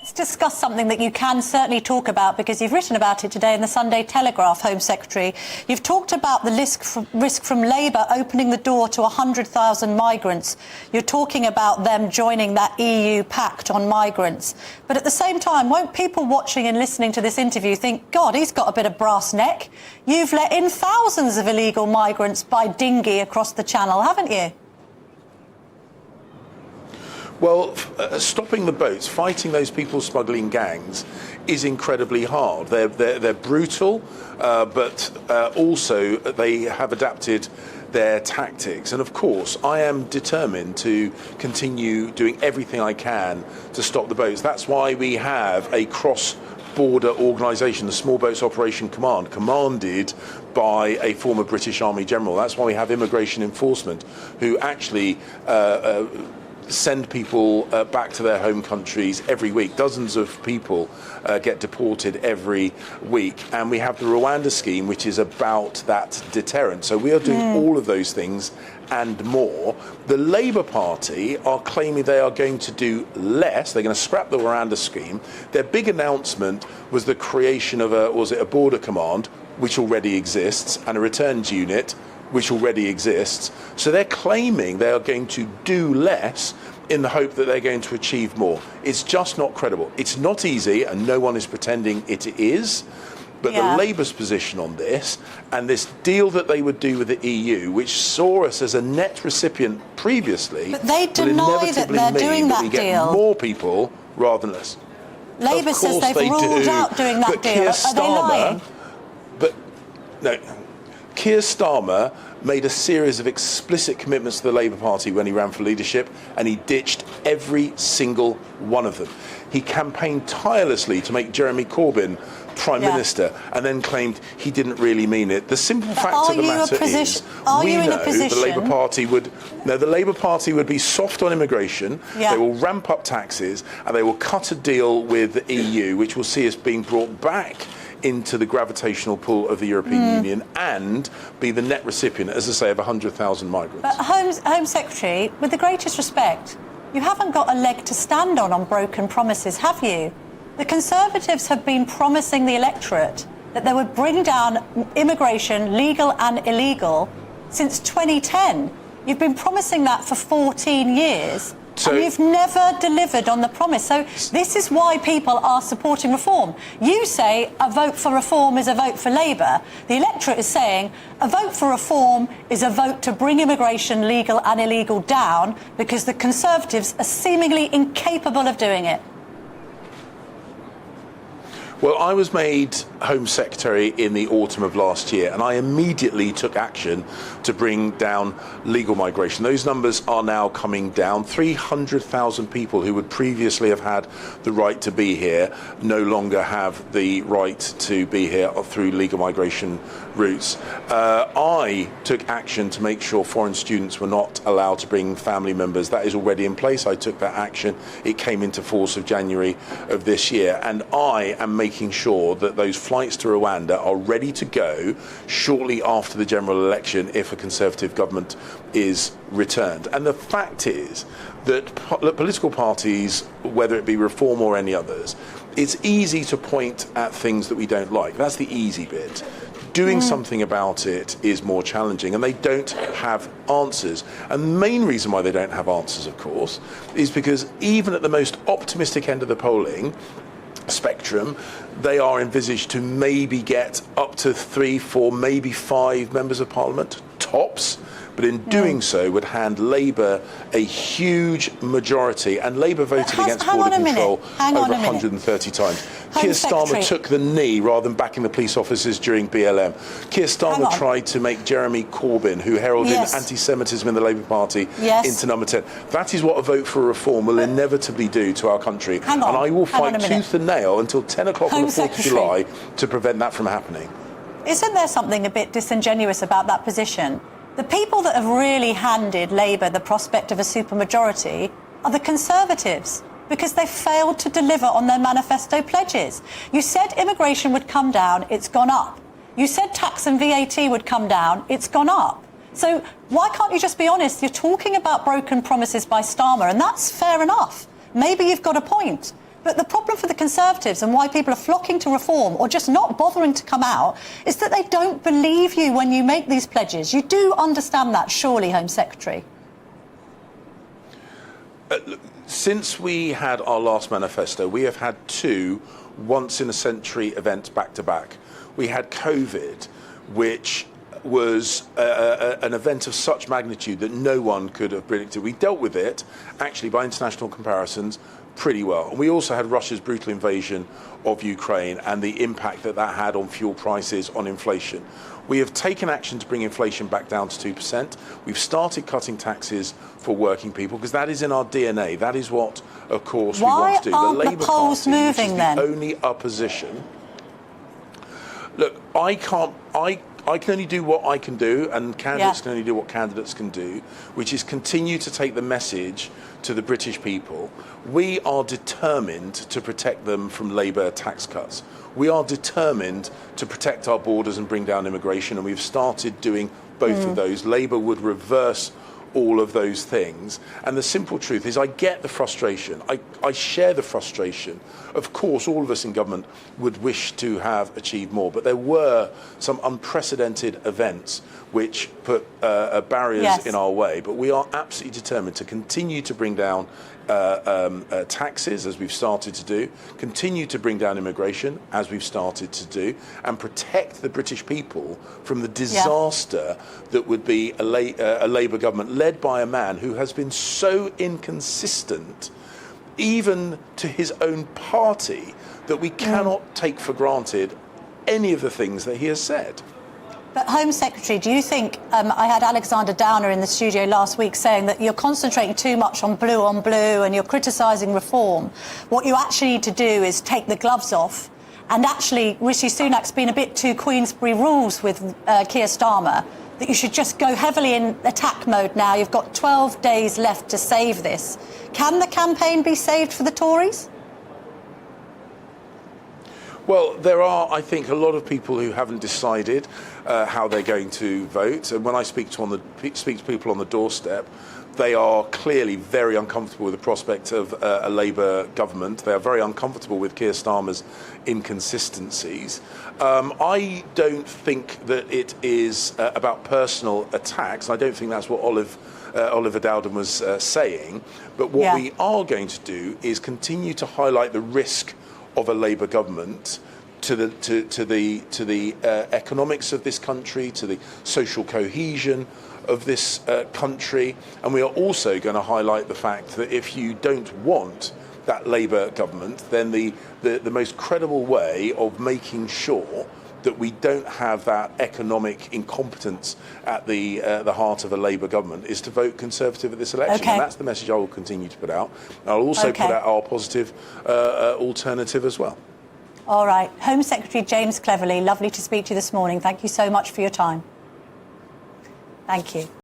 Let's discuss something that you can certainly talk about, because you've written about it today in the Sunday Telegraph, Home Secretary. You've talked about the risk from Labour opening the door to 100,000 migrants. You're talking about them joining that EU pact on migrants. But at the same time, won't people watching and listening to this interview think, God, he's got a bit of brass neck? You've let in thousands of illegal migrants by dinghy across the Channel, haven't you? Well, stopping the boats, fighting those people smuggling gangs is incredibly hard. They're brutal, but also they have adapted their tactics. And of course, I am determined to continue doing everything I can to stop the boats. That's why we have a cross-border organisation, the Small Boats Operation Command, commanded by a former British Army general. That's why we have immigration enforcement, who actually send people back to their home countries every week. Dozens of people get deported every week. And we have the Rwanda scheme, which is about that deterrent. So we are doing all of those things and more. The Labour Party are claiming they are going to do less. They're going to scrap the Rwanda scheme. Their big announcement was the creation of a border command, which already exists, and a returns unit, which already exists. So they're claiming they are going to do less in the hope that they're going to achieve more. It's just not credible. It's not easy, and no one is pretending it is. But the Labour's position on this, and this deal that they would do with the EU, which saw us as a net recipient previously, but they deny that they're doing that we deal. Get more people rather than less. Labour says they've ruled out doing that deal. Are they lying? But no. Keir Starmer made a series of explicit commitments to the Labour Party when he ran for leadership, and he ditched every single one of them. He campaigned tirelessly to make Jeremy Corbyn Prime Minister, and then claimed he didn't really mean it. The simple fact of the matter is, we know the Labour Party would be soft on immigration. They will ramp up taxes, and they will cut a deal with the EU, which will see us being brought back into the gravitational pull of the European Union and be the net recipient, as I say, of 100,000 migrants. But Home Secretary, with the greatest respect, you haven't got a leg to stand on broken promises, have you? The Conservatives have been promising the electorate that they would bring down immigration, legal and illegal, since 2010. You've been promising that for 14 years. And you've never delivered on the promise. So this is why people are supporting reform. You say a vote for reform is a vote for Labour. The electorate is saying a vote for reform is a vote to bring immigration, legal and illegal, down, because the Conservatives are seemingly incapable of doing it. Well, I was made Home Secretary in the autumn of last year, and I immediately took action to bring down legal migration. Those numbers are now coming down. 300,000 people who would previously have had the right to be here no longer have the right to be here through legal migration routes. I took action to make sure foreign students were not allowed to bring family members. That is already in place. I took that action. It came into force of January of this year, and I am making sure that those flights to Rwanda are ready to go shortly after the general election if a Conservative government is returned. And the fact is that political parties, whether it be Reform or any others, it's easy to point at things that we don't like. That's the easy bit. Doing something about it is more challenging, and they don't have answers. And the main reason why they don't have answers, of course, is because even at the most optimistic end of the polling spectrum, they are envisaged to maybe get up to 3, 4, maybe 5 members of Parliament, tops. But in doing so would hand Labour a huge majority, and Labour voted against border control over 130 times. Keir Starmer took the knee rather than backing the police officers during BLM. Keir Starmer tried to make Jeremy Corbyn, who heralded anti-Semitism in the Labour Party, into number 10. That is what a vote for reform will inevitably do to our country. And I will fight tooth and nail until 10 o'clock on the 4th of July to prevent that from happening. Isn't there something a bit disingenuous about that position? The people that have really handed Labour the prospect of a supermajority are the Conservatives, because they failed to deliver on their manifesto pledges. You said immigration would come down, it's gone up. You said tax and VAT would come down, it's gone up. So why can't you just be honest? You're talking about broken promises by Starmer, and that's fair enough. Maybe you've got a point. But the problem for the Conservatives and why people are flocking to reform or just not bothering to come out is that they don't believe you when you make these pledges. You do understand that, surely, Home Secretary? Since we had our last manifesto, we have had two once-in-a-century events back-to-back. We had COVID, which was an event of such magnitude that no one could have predicted. We dealt with it, actually, by international comparisons, pretty well. And we also had Russia's brutal invasion of Ukraine and the impact that that had on fuel prices, on inflation. We have taken action to bring inflation back down to 2%. We've started cutting taxes for working people because that is in our DNA. That is what, of course, we want to do. Why aren't the polls moving then? The only opposition. Look, I can only do what I can do, and candidates can only do what candidates can do, which is continue to take the message to the British people. We are determined to protect them from Labour tax cuts. We are determined to protect our borders and bring down immigration, and we've started doing both of those. Labour would reverse all of those things. And the simple truth is I get the frustration. I share the frustration. Of course, all of us in government would wish to have achieved more, but there were some unprecedented events which put barriers in our way. But we are absolutely determined to continue to bring down taxes, as we've started to do, continue to bring down immigration, as we've started to do, and protect the British people from the disaster that would be a Labour government led by a man who has been so inconsistent, even to his own party, that we cannot take for granted any of the things that he has said. But Home Secretary, do you think, I had Alexander Downer in the studio last week saying that you're concentrating too much on blue and you're criticising reform. What you actually need to do is take the gloves off. And actually, Rishi Sunak's been a bit too Queensberry rules with Keir Starmer, that you should just go heavily in attack mode now. You've got 12 days left to save this. Can the campaign be saved for the Tories? Well, there are, I think, a lot of people who haven't decided how they're going to vote. And when I speak to people on the doorstep, they are clearly very uncomfortable with the prospect of a Labour government. They are very uncomfortable with Keir Starmer's inconsistencies. I don't think that it is about personal attacks. I don't think that's what Oliver Dowden was saying. But what we are going to do is continue to highlight the risk of a Labour government to the economics of this country, to the social cohesion of this country, and we are also going to highlight the fact that if you don't want that Labour government, then the most credible way of making sure that we don't have that economic incompetence at the heart of a Labour government is to vote Conservative at this election. And that's the message I will continue to put out. And I'll also put out our positive alternative as well. All right. Home Secretary James Cleverly, lovely to speak to you this morning. Thank you so much for your time. Thank you.